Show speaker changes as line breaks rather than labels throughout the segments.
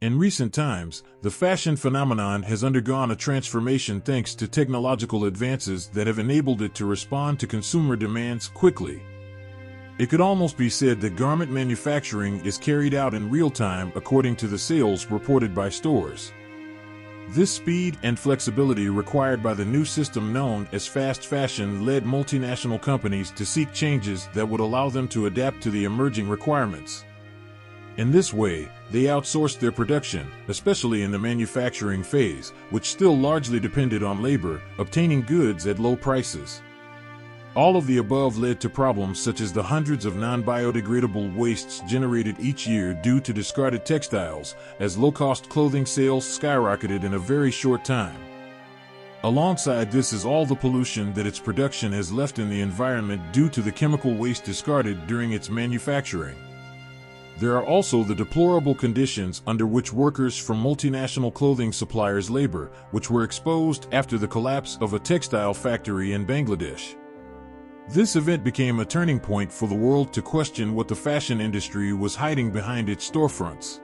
In recent times, the fashion phenomenon has undergone a transformation thanks to technological advances that have enabled it to respond to consumer demands quickly. It could almost be said that garment manufacturing is carried out in real time according to the sales reported by stores. This speed and flexibility required by the new system known as fast fashion led multinational companies to seek changes that would allow them to adapt to the emerging requirements. In this way, they outsourced their production, especially in the manufacturing phase, which still largely depended on labor, obtaining goods at low prices. All of the above led to problems such as the hundreds of non-biodegradable wastes generated each year due to discarded textiles, as low-cost clothing sales skyrocketed in a very short time. Alongside this is all the pollution that its production has left in the environment due to the chemical waste discarded during its manufacturing. There are also the deplorable conditions under which workers from multinational clothing suppliers labor, which were exposed after the collapse of a textile factory in Bangladesh. This event became a turning point for the world to question what the fashion industry was hiding behind its storefronts.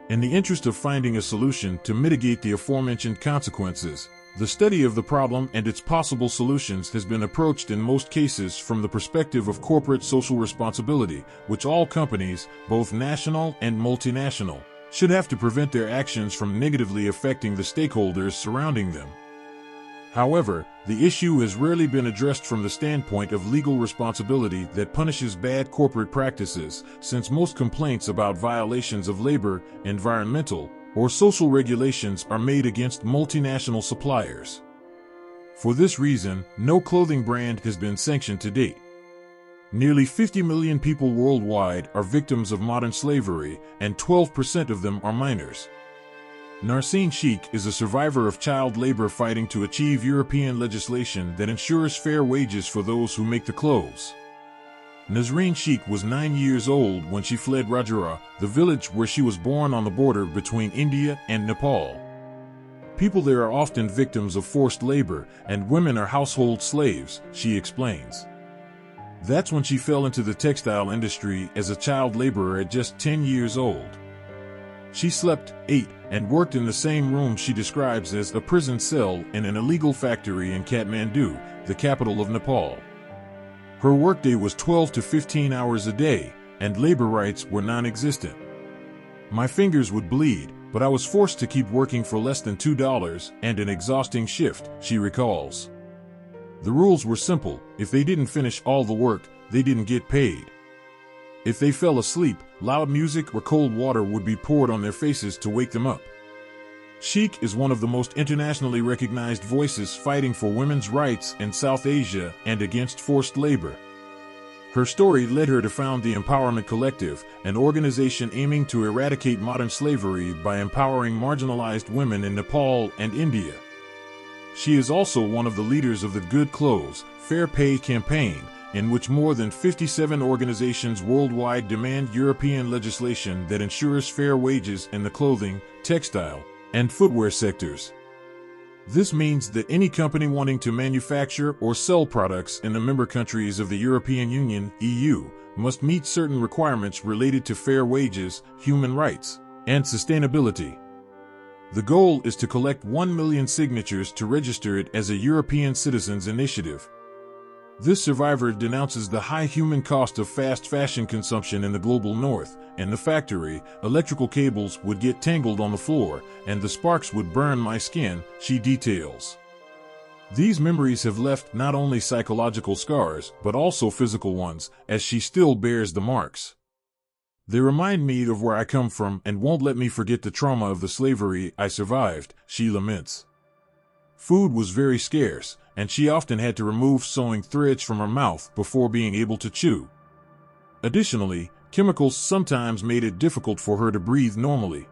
In the interest of finding a solution to mitigate the aforementioned consequences, the study of the problem and its possible solutions has been approached in most cases from the perspective of corporate social responsibility, which all companies, both national and multinational, should have to prevent their actions from negatively affecting the stakeholders surrounding them. However, the issue has rarely been addressed from the standpoint of legal responsibility that punishes bad corporate practices, since most complaints about violations of labor, environmental, or social regulations are made against multinational suppliers. For this reason, no clothing brand has been sanctioned to date. Nearly 50 million people worldwide are victims of modern slavery, and 12% of them are minors. Narseen Sheikh is a survivor of child labor fighting to achieve European legislation that ensures fair wages for those who make the clothes. Nazreen Sheikh was 9 years old when she fled Rajura, the village where she was born on the border between India and Nepal. People there are often victims of forced labor, and women are household slaves, she explains. That's when she fell into the textile industry as a child laborer at just 10 years old. She slept, ate, and worked in the same room she describes as a prison cell in an illegal factory in Kathmandu, the capital of Nepal. Her workday was 12 to 15 hours a day, and labor rights were non-existent. My fingers would bleed, but I was forced to keep working for less than $2 and an exhausting shift, she recalls. The rules were simple: if they didn't finish all the work, they didn't get paid. If they fell asleep, loud music or cold water would be poured on their faces to wake them up. Sheikh is one of the most internationally recognized voices fighting for women's rights in South Asia and against forced labor. Her story led her to found the Empowerment Collective, an organization aiming to eradicate modern slavery by empowering marginalized women in Nepal and India. She is also one of the leaders of the Good Clothes, Fair Pay campaign, in which more than 57 organizations worldwide demand European legislation that ensures fair wages in the clothing, textile, and footwear sectors. This means that any company wanting to manufacture or sell products in the member countries of the European Union (EU) must meet certain requirements related to fair wages, human rights, and sustainability. The goal is to collect 1 million signatures to register it as a European Citizens Initiative. This survivor denounces the high human cost of fast fashion consumption in the global north. In the factory, electrical cables would get tangled on the floor, and the sparks would burn my skin, she details. These memories have left not only psychological scars, but also physical ones, as she still bears the marks. They remind me of where I come from and won't let me forget the trauma of the slavery I survived, she laments. Food was very scarce, and she often had to remove sewing threads from her mouth before being able to chew. Additionally, chemicals sometimes made it difficult for her to breathe normally.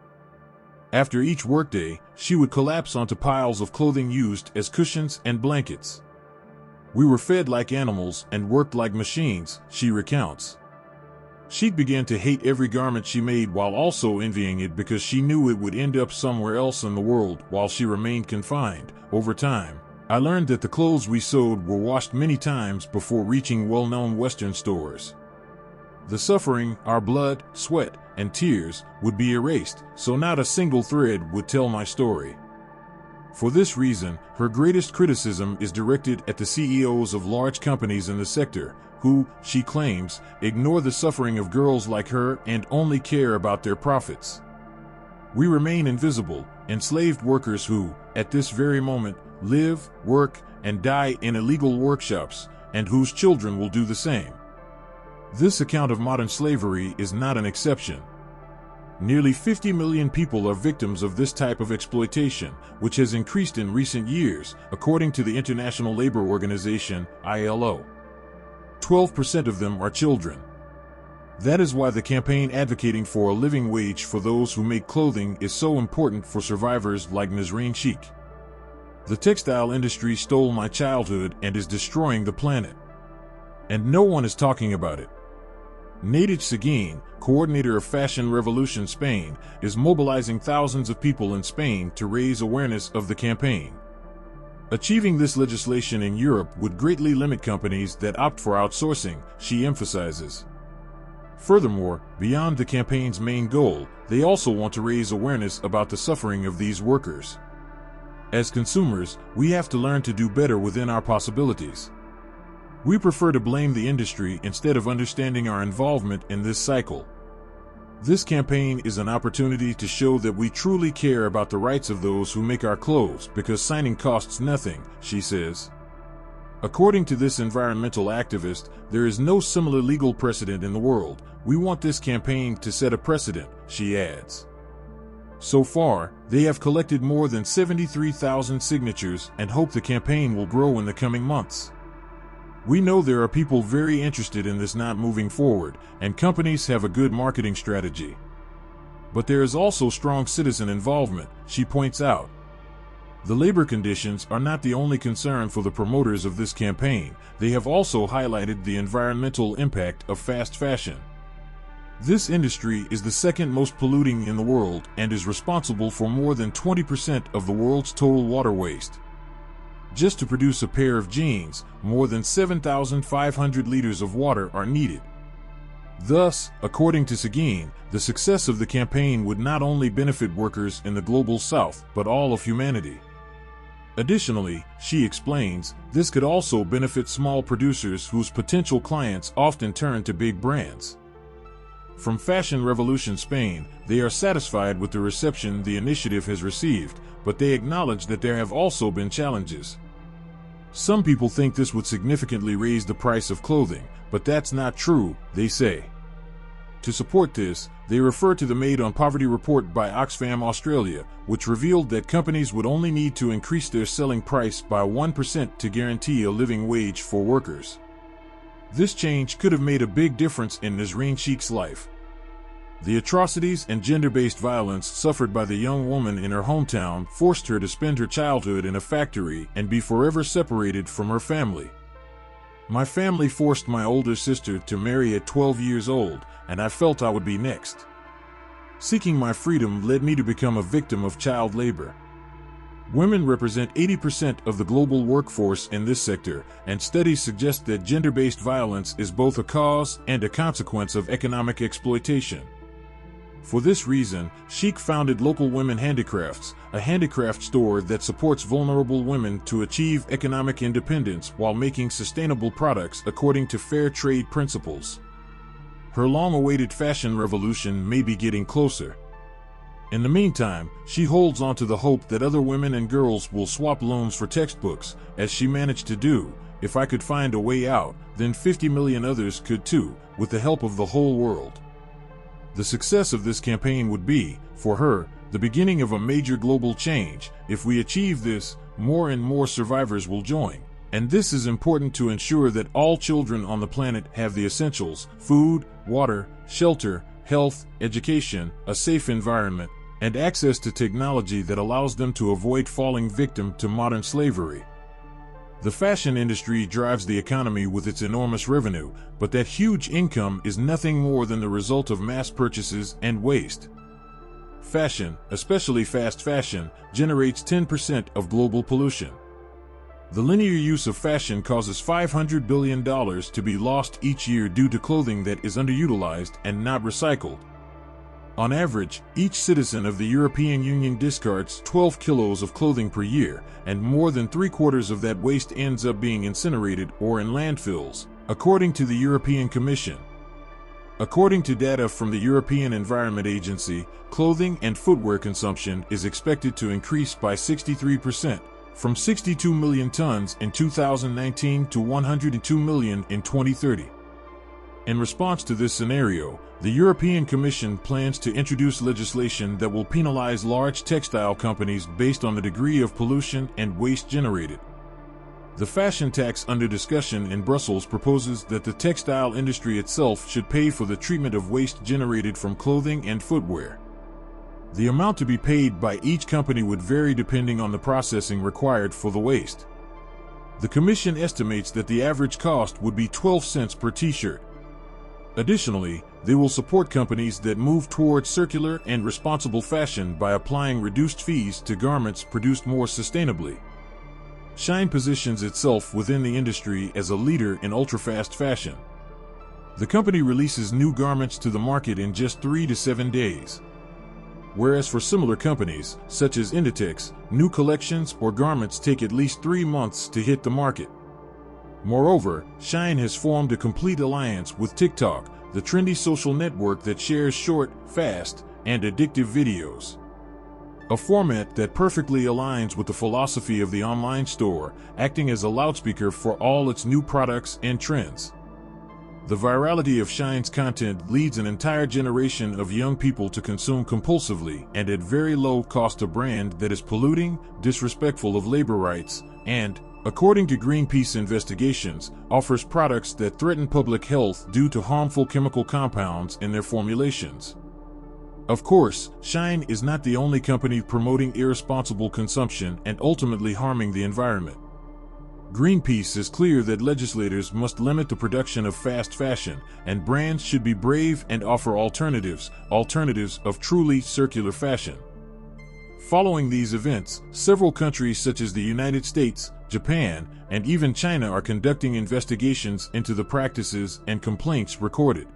After each workday, she would collapse onto piles of clothing used as cushions and blankets. We were fed like animals and worked like machines, she recounts. She began to hate every garment she made while also envying it because she knew it would end up somewhere else in the world while she remained confined. Over time, I learned that the clothes we sewed were washed many times before reaching well-known Western stores. The suffering, our blood, sweat, and tears, would be erased, so not a single thread would tell my story. For this reason, her greatest criticism is directed at the CEOs of large companies in the sector, who, she claims, ignore the suffering of girls like her and only care about their profits. We remain invisible, enslaved workers who, at this very moment, live, work, and die in illegal workshops, and whose children will do the same. This account of modern slavery is not an exception. Nearly 50 million people are victims of this type of exploitation, which has increased in recent years, according to the International Labor Organization, ILO. 12% of them are children. That is why the campaign advocating for a living wage for those who make clothing is so important for survivors like Nazreen Sheikh. The textile industry stole my childhood and is destroying the planet. And no one is talking about it. Nadej Seguin, coordinator of Fashion Revolution Spain, is mobilizing thousands of people in Spain to raise awareness of the campaign. Achieving this legislation in Europe would greatly limit companies that opt for outsourcing, she emphasizes. Furthermore, beyond the campaign's main goal, they also want to raise awareness about the suffering of these workers. As consumers, we have to learn to do better within our possibilities. We prefer to blame the industry instead of understanding our involvement in this cycle. This campaign is an opportunity to show that we truly care about the rights of those who make our clothes because signing costs nothing, she says. According to this environmental activist, there is no similar legal precedent in the world. We want this campaign to set a precedent, she adds. So far, they have collected more than 73,000 signatures and hope the campaign will grow in the coming months. We know there are people very interested in this not moving forward, and companies have a good marketing strategy. But there is also strong citizen involvement, she points out. The labor conditions are not the only concern for the promoters of this campaign. They have also highlighted the environmental impact of fast fashion. This industry is the second most polluting in the world and is responsible for more than 20% of the world's total water waste. Just to produce a pair of jeans, more than 7,500 liters of water are needed. Thus, according to Seguin, the success of the campaign would not only benefit workers in the global south, but all of humanity. Additionally, she explains, this could also benefit small producers whose potential clients often turn to big brands. From Fashion Revolution Spain, they are satisfied with the reception the initiative has received, but they acknowledge that there have also been challenges. Some people think this would significantly raise the price of clothing, but that's not true, they say. To support this, they refer to the Made on Poverty report by Oxfam Australia, which revealed that companies would only need to increase their selling price by 1% to guarantee a living wage for workers. This change could have made a big difference in Nazreen Sheikh's life. The atrocities and gender-based violence suffered by the young woman in her hometown forced her to spend her childhood in a factory and be forever separated from her family. My family forced my older sister to marry at 12 years old, and I felt I would be next. Seeking my freedom led me to become a victim of child labor. Women represent 80% of the global workforce in this sector, and studies suggest that gender-based violence is both a cause and a consequence of economic exploitation. For this reason, Sheikh founded Local Women Handicrafts, a handicraft store that supports vulnerable women to achieve economic independence while making sustainable products according to fair trade principles. Her long-awaited fashion revolution may be getting closer. In the meantime, she holds on to the hope that other women and girls will swap loans for textbooks, as she managed to do. If I could find a way out, then 50 million others could too, with the help of the whole world. The success of this campaign would be, for her, the beginning of a major global change. If we achieve this, more and more survivors will join. And this is important to ensure that all children on the planet have the essentials: food, water, shelter, health, education, a safe environment, and access to technology that allows them to avoid falling victim to modern slavery. The fashion industry drives the economy with its enormous revenue, but that huge income is nothing more than the result of mass purchases and waste. Fashion, especially fast fashion, generates 10% of global pollution. The linear use of fashion causes $500 billion to be lost each year due to clothing that is underutilized and not recycled. On average, each citizen of the European Union discards 12 kilos of clothing per year, and more than 3/4 of that waste ends up being incinerated or in landfills, according to the European Commission. According to data from the European Environment Agency, clothing and footwear consumption is expected to increase by 63%, from 62 million tons in 2019 to 102 million in 2030. In response to this scenario, the European Commission plans to introduce legislation that will penalize large textile companies based on the degree of pollution and waste generated. The fashion tax under discussion in Brussels proposes that the textile industry itself should pay for the treatment of waste generated from clothing and footwear. The amount to be paid by each company would vary depending on the processing required for the waste. The Commission estimates that the average cost would be 12 cents per t-shirt. Additionally, they will support companies that move towards circular and responsible fashion by applying reduced fees to garments produced more sustainably. Shine positions itself within the industry as a leader in ultra-fast fashion. The company releases new garments to the market in just 3 to 7 days. Whereas for similar companies, such as Inditex, new collections or garments take at least 3 months to hit the market. Moreover, Shine has formed a complete alliance with TikTok, the trendy social network that shares short, fast, and addictive videos. A format that perfectly aligns with the philosophy of the online store, acting as a loudspeaker for all its new products and trends. The virality of Shine's content leads an entire generation of young people to consume compulsively and at very low cost a brand that is polluting, disrespectful of labor rights, and, according to Greenpeace investigations, offers products that threaten public health due to harmful chemical compounds in their formulations. Of course, Shine is not the only company promoting irresponsible consumption and ultimately harming the environment. Greenpeace is clear that legislators must limit the production of fast fashion, and brands should be brave and offer alternatives of truly circular fashion. Following these events, several countries such as the United States, Japan, and even China are conducting investigations into the practices and complaints recorded.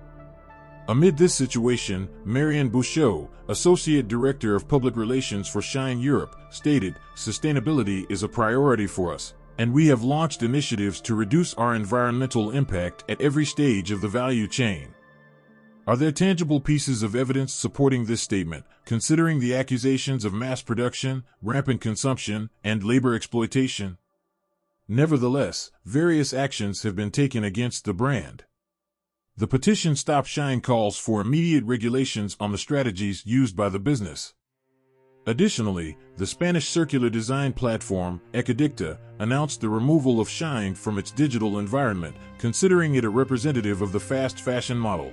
Amid this situation, Marion Bouchot, Associate Director of Public Relations for Shine Europe, stated, "Sustainability is a priority for us, and we have launched initiatives to reduce our environmental impact at every stage of the value chain." Are there tangible pieces of evidence supporting this statement, considering the accusations of mass production, rampant consumption, and labor exploitation? Nevertheless, various actions have been taken against the brand. The petition Stop Shine calls for immediate regulations on the strategies used by the business. Additionally, the Spanish circular design platform, Ecodicta, announced the removal of Shine from its digital environment, considering it a representative of the fast fashion model.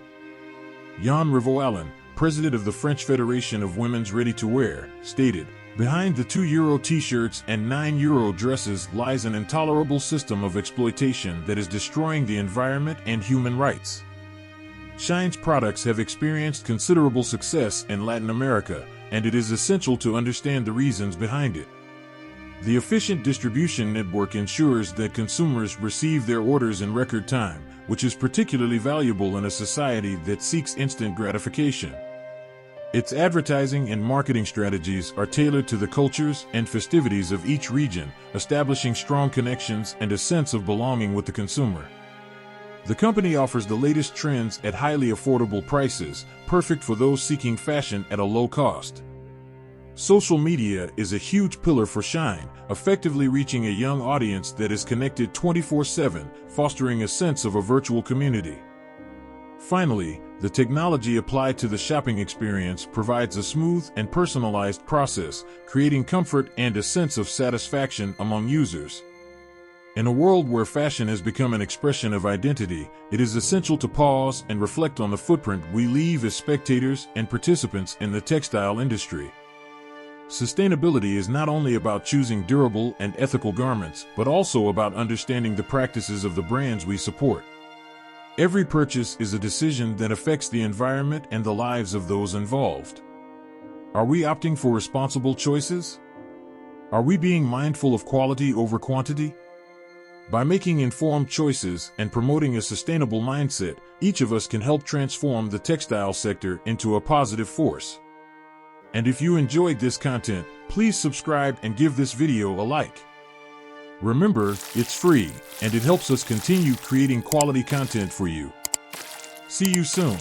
Jan Rivoalin, president of the French Federation of Women's Ready-to-Wear, stated, "Behind the €2 t-shirts and €9 dresses lies an intolerable system of exploitation that is destroying the environment and human rights." Shine's products have experienced considerable success in Latin America, and it is essential to understand the reasons behind it. The efficient distribution network ensures that consumers receive their orders in record time, which is particularly valuable in a society that seeks instant gratification. Its advertising and marketing strategies are tailored to the cultures and festivities of each region, establishing strong connections and a sense of belonging with the consumer. The company offers the latest trends at highly affordable prices, perfect for those seeking fashion at a low cost. Social media is a huge pillar for Shine, effectively reaching a young audience that is connected 24/7, fostering a sense of a virtual community. Finally, the technology applied to the shopping experience provides a smooth and personalized process, creating comfort and a sense of satisfaction among users. In a world where fashion has become an expression of identity, it is essential to pause and reflect on the footprint we leave as spectators and participants in the textile industry. Sustainability is not only about choosing durable and ethical garments, but also about understanding the practices of the brands we support. Every purchase is a decision that affects the environment and the lives of those involved. Are we opting for responsible choices? Are we being mindful of quality over quantity? By making informed choices and promoting a sustainable mindset, each of us can help transform the textile sector into a positive force. And if you enjoyed this content, please subscribe and give this video a like. Remember, it's free, and it helps us continue creating quality content for you. See you soon.